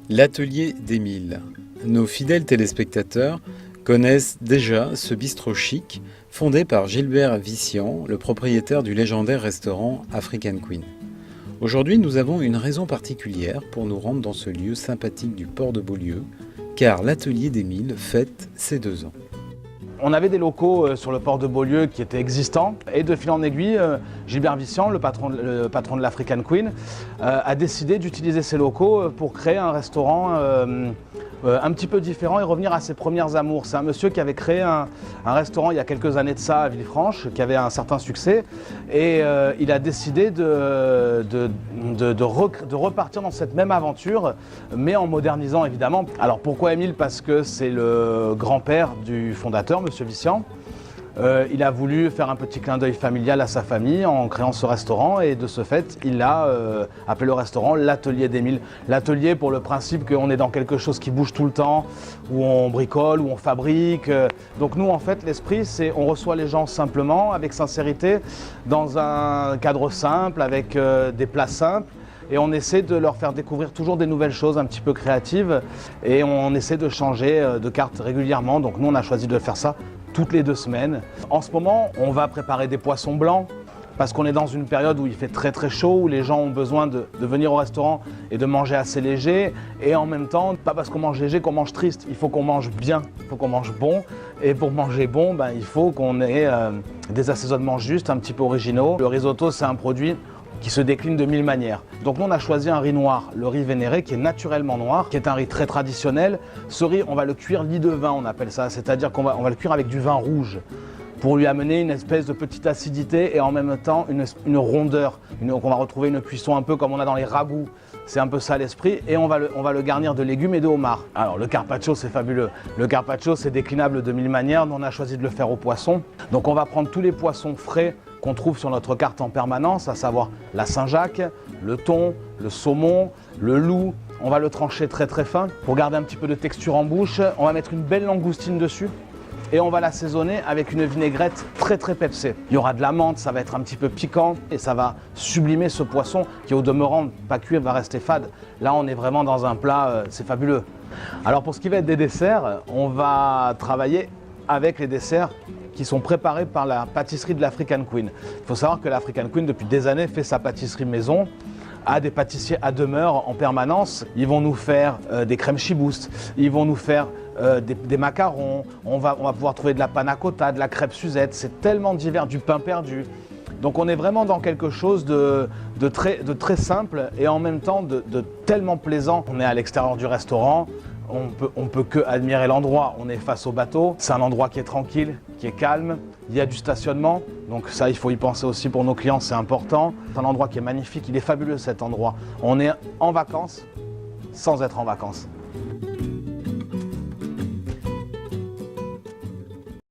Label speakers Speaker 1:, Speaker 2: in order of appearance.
Speaker 1: L'atelier d'Émile. Nos fidèles téléspectateurs connaissent déjà ce bistrot chic fondé par Gilbert Vician, le propriétaire du légendaire restaurant African Queen. Aujourd'hui, nous avons une raison particulière pour nous rendre dans ce lieu sympathique du port de Beaulieu, car l'atelier d'Émile fête ses 2 ans.
Speaker 2: On avait des locaux sur le port de Beaulieu qui étaient existants et de fil en aiguille, Gilbert Vician, le patron de l'African Queen, a décidé d'utiliser ces locaux pour créer un restaurant un petit peu différent et revenir à ses premières amours. C'est un monsieur qui avait créé un restaurant il y a quelques années de ça à Villefranche, qui avait un certain succès et il a décidé de repartir dans cette même aventure, mais en modernisant évidemment. Alors pourquoi Émile? Parce que c'est le grand-père du fondateur, monsieur Vician. Il a voulu faire un petit clin d'œil familial à sa famille en créant ce restaurant et de ce fait, il a appelé le restaurant l'atelier d'Émile. L'atelier pour le principe qu'on est dans quelque chose qui bouge tout le temps, où on bricole, où on fabrique. Donc nous en fait l'esprit c'est on reçoit les gens simplement, avec sincérité, dans un cadre simple, avec des plats simples. Et on essaie de leur faire découvrir toujours des nouvelles choses un petit peu créatives et on essaie de changer de carte régulièrement. Donc nous on a choisi de faire ça toutes les 2 semaines. En ce moment, on va préparer des poissons blancs parce qu'on est dans une période où il fait très très chaud, où les gens ont besoin de venir au restaurant et de manger assez léger. Et en même temps, pas parce qu'on mange léger qu'on mange triste, il faut qu'on mange bien, il faut qu'on mange bon. Et pour manger bon, il faut qu'on ait des assaisonnements justes, un petit peu originaux. Le risotto, c'est un produit qui se décline de 1000 manières. Donc nous on a choisi un riz noir, le riz vénéré qui est naturellement noir, qui est un riz très traditionnel. Ce riz on va le cuire lit de vin on appelle ça, c'est-à-dire qu'on va le cuire avec du vin rouge pour lui amener une espèce de petite acidité et en même temps une rondeur. Donc on va retrouver une cuisson un peu comme on a dans les ragoûts, c'est un peu ça l'esprit et on va le garnir de légumes et de homard. Alors le carpaccio c'est fabuleux, le carpaccio c'est déclinable de 1000 manières, nous on a choisi de le faire au poisson. Donc on va prendre tous les poissons frais qu'on trouve sur notre carte en permanence, à savoir la Saint-Jacques, le thon, le saumon, le loup. On va le trancher très très fin pour garder un petit peu de texture en bouche. On va mettre une belle langoustine dessus et on va l'assaisonner avec une vinaigrette très très pepsée. Il y aura de la menthe, ça va être un petit peu piquant et ça va sublimer ce poisson qui au demeurant, pas cuit, va rester fade. Là on est vraiment dans un plat, c'est fabuleux. Alors pour ce qui va être des desserts, on va travailler avec les desserts qui sont préparés par la pâtisserie de l'African Queen. Il faut savoir que l'African Queen, depuis des années, fait sa pâtisserie maison, a des pâtissiers à demeure en permanence. Ils vont nous faire des crèmes chiboust, ils vont nous faire des macarons, on va pouvoir trouver de la panna cotta, de la crêpe Suzette, c'est tellement divers, du pain perdu. Donc on est vraiment dans quelque chose de très simple et en même temps de tellement plaisant. On est à l'extérieur du restaurant, on peut que admirer l'endroit, on est face au bateau, c'est un endroit qui est tranquille, qui est calme, il y a du stationnement, donc ça il faut y penser aussi pour nos clients, c'est important. C'est un endroit qui est magnifique, il est fabuleux cet endroit. On est en vacances sans être en vacances.